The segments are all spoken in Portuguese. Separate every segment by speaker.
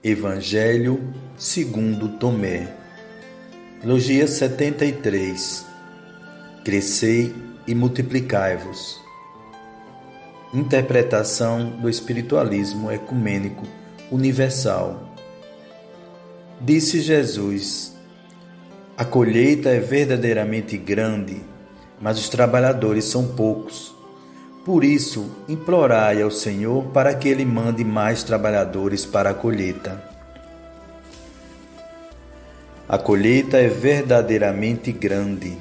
Speaker 1: Evangelho segundo Tomé. Logia 73. Crescei e multiplicai-vos. Interpretação do espiritualismo ecumênico universal. Disse Jesus: a colheita é verdadeiramente grande, mas os trabalhadores são poucos. Por isso, implorai ao Senhor para que Ele mande mais trabalhadores para a colheita. A colheita é verdadeiramente grande.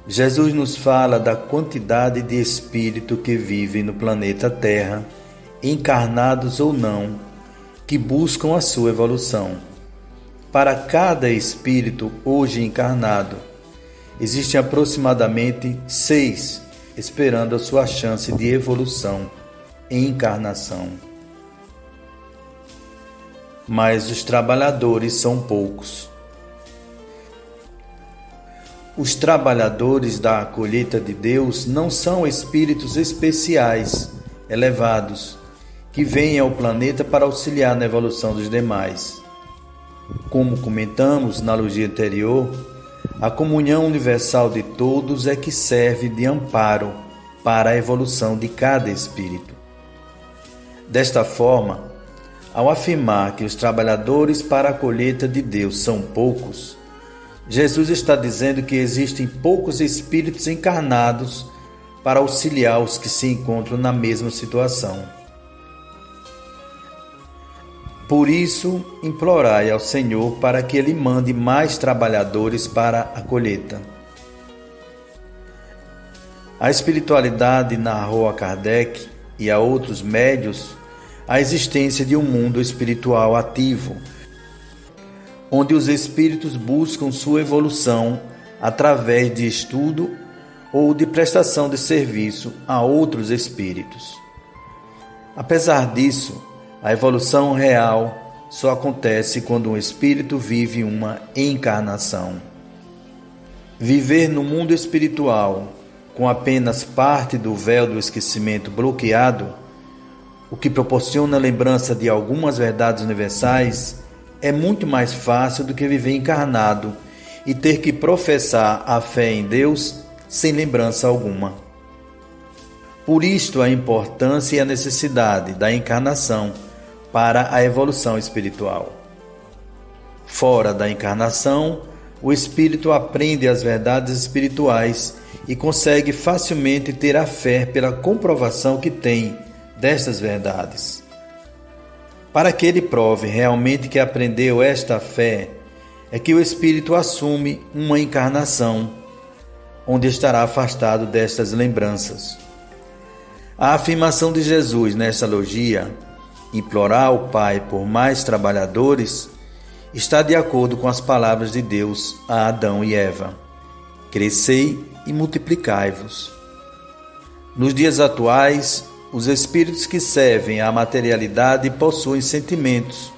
Speaker 1: Jesus nos fala da quantidade de espíritos que vivem no planeta Terra, encarnados ou não, que buscam a sua evolução. Para cada espírito hoje encarnado, existem aproximadamente 6 esperando a sua chance de evolução em encarnação. Mas os trabalhadores são poucos. Os trabalhadores da colheita de Deus não são espíritos especiais, elevados, que vêm ao planeta para auxiliar na evolução dos demais. Como comentamos na logia anterior, a comunhão universal de todos é que serve de amparo para a evolução de cada espírito. Desta forma, ao afirmar que os trabalhadores para a colheita de Deus são poucos, Jesus está dizendo que existem poucos espíritos encarnados para auxiliar os que se encontram na mesma situação. Por isso, implorai ao Senhor para que Ele mande mais trabalhadores para a colheita. A espiritualidade narrou a Kardec e a outros médios a existência de um mundo espiritual ativo, onde os espíritos buscam sua evolução através de estudo ou de prestação de serviço a outros espíritos. Apesar disso, a evolução real só acontece quando um espírito vive uma encarnação. Viver no mundo espiritual com apenas parte do véu do esquecimento bloqueado, o que proporciona a lembrança de algumas verdades universais, é muito mais fácil do que viver encarnado e ter que professar a fé em Deus sem lembrança alguma. Por isto a importância e a necessidade da encarnação para a evolução espiritual. Fora da encarnação, o espírito aprende as verdades espirituais e consegue facilmente ter a fé pela comprovação que tem destas verdades. Para que ele prove realmente que aprendeu esta fé, é que o espírito assume uma encarnação, onde estará afastado destas lembranças. A afirmação de Jesus nesta logia, implorar ao Pai por mais trabalhadores, está de acordo com as palavras de Deus a Adão e Eva: crescei e multiplicai-vos. Nos dias atuais, os espíritos que servem à materialidade possuem sentimentos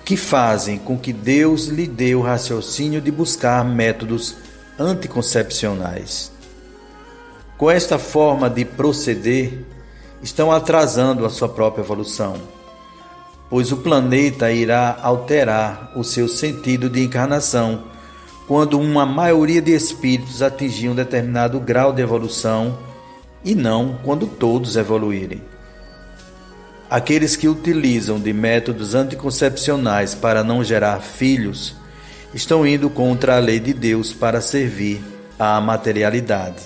Speaker 1: que fazem com que Deus lhe dê o raciocínio de buscar métodos anticoncepcionais. Com esta forma de proceder, estão atrasando a sua própria evolução, pois o planeta irá alterar o seu sentido de encarnação quando uma maioria de espíritos atingir um determinado grau de evolução e não quando todos evoluírem. Aqueles que utilizam de métodos anticoncepcionais para não gerar filhos estão indo contra a lei de Deus para servir à materialidade.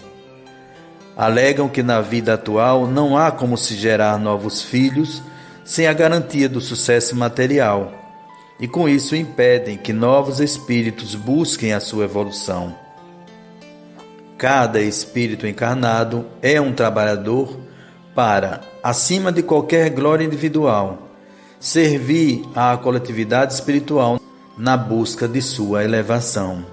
Speaker 1: Alegam que na vida atual não há como se gerar novos filhos sem a garantia do sucesso material, e com isso impedem que novos espíritos busquem a sua evolução. Cada espírito encarnado é um trabalhador para, acima de qualquer glória individual, servir à coletividade espiritual na busca de sua elevação.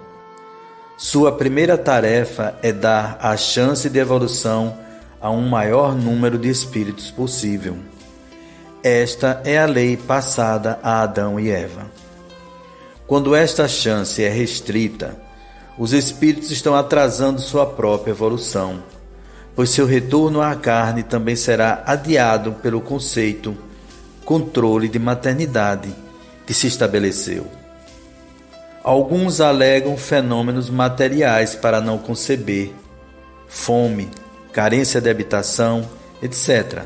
Speaker 1: Sua primeira tarefa é dar a chance de evolução a um maior número de espíritos possível. Esta é a lei passada a Adão e Eva. Quando esta chance é restrita, os espíritos estão atrasando sua própria evolução, pois seu retorno à carne também será adiado pelo conceito controle de maternidade que se estabeleceu. Alguns alegam fenômenos materiais para não conceber, fome, carência de habitação, etc.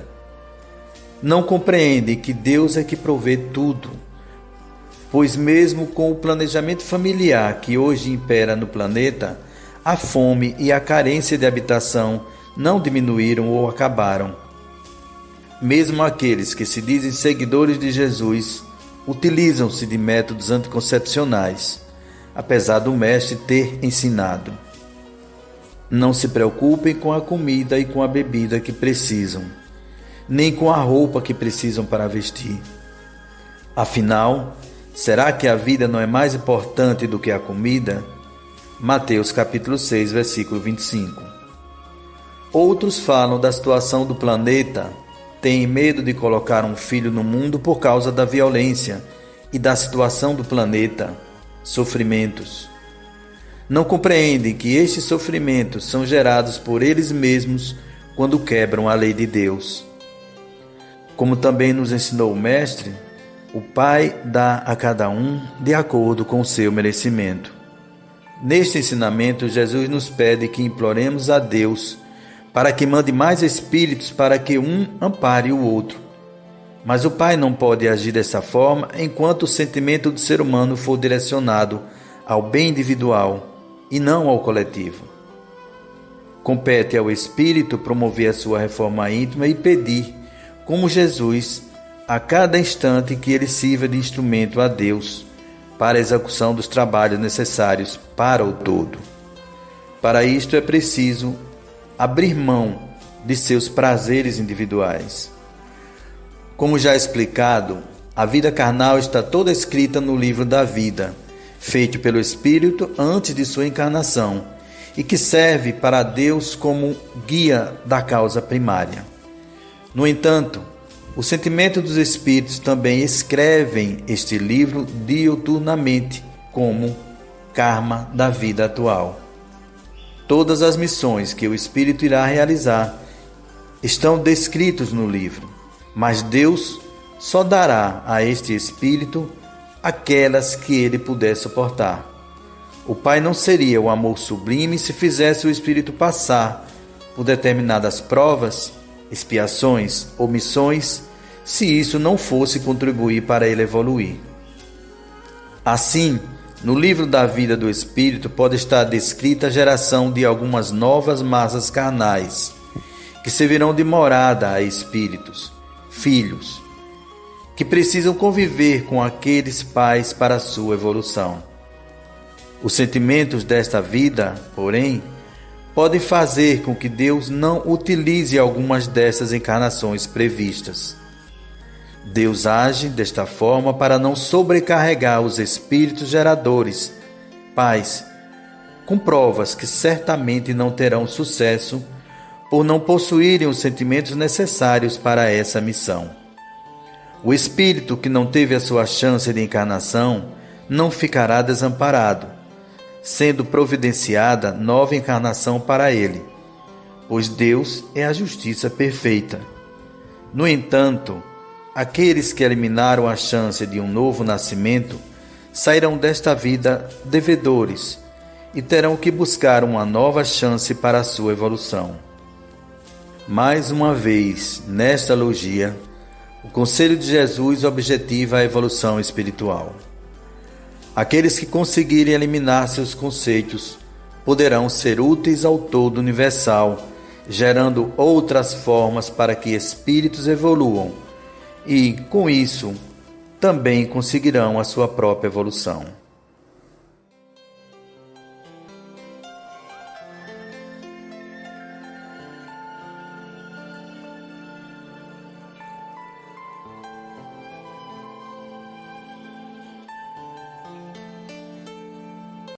Speaker 1: Não compreendem que Deus é que provê tudo, pois mesmo com o planejamento familiar que hoje impera no planeta, a fome e a carência de habitação não diminuíram ou acabaram. Mesmo aqueles que se dizem seguidores de Jesus utilizam-se de métodos anticoncepcionais, apesar do Mestre ter ensinado: não se preocupem com a comida e com a bebida que precisam, nem com a roupa que precisam para vestir. Afinal, será que a vida não é mais importante do que a comida? Mateus capítulo 6, versículo 25. Outros falam da situação do planeta, têm medo de colocar um filho no mundo por causa da violência e da situação do planeta, sofrimentos. Não compreendem que estes sofrimentos são gerados por eles mesmos quando quebram a lei de Deus. Como também nos ensinou o Mestre, o Pai dá a cada um de acordo com o seu merecimento. Neste ensinamento, Jesus nos pede que imploremos a Deus para que mande mais espíritos para que um ampare o outro. Mas o Pai não pode agir dessa forma enquanto o sentimento do ser humano for direcionado ao bem individual e não ao coletivo. Compete ao Espírito promover a sua reforma íntima e pedir, como Jesus, a cada instante que ele sirva de instrumento a Deus para a execução dos trabalhos necessários para o todo. Para isto é preciso abrir mão de seus prazeres individuais. Como já explicado, a vida carnal está toda escrita no livro da vida, feito pelo Espírito antes de sua encarnação, e que serve para Deus como guia da causa primária. No entanto, o sentimento dos Espíritos também escrevem este livro diuturnamente, como karma da vida atual. Todas as missões que o Espírito irá realizar estão descritos no livro, mas Deus só dará a este Espírito aquelas que ele puder suportar. O Pai não seria o amor sublime se fizesse o Espírito passar por determinadas provas, expiações ou missões, se isso não fosse contribuir para ele evoluir. Assim, no livro da vida do Espírito pode estar descrita a geração de algumas novas massas carnais, que servirão de morada a espíritos, filhos, que precisam conviver com aqueles pais para a sua evolução. Os sentimentos desta vida, porém, podem fazer com que Deus não utilize algumas dessas encarnações previstas. Deus age desta forma para não sobrecarregar os espíritos geradores, pais, com provas que certamente não terão sucesso por não possuírem os sentimentos necessários para essa missão. O espírito que não teve a sua chance de encarnação não ficará desamparado, sendo providenciada nova encarnação para ele, pois Deus é a justiça perfeita. No entanto, aqueles que eliminaram a chance de um novo nascimento sairão desta vida devedores e terão que buscar uma nova chance para a sua evolução. Mais uma vez, nesta logia, o Conselho de Jesus objetiva a evolução espiritual. Aqueles que conseguirem eliminar seus conceitos poderão ser úteis ao todo universal, gerando outras formas para que espíritos evoluam e, com isso, também conseguirão a sua própria evolução.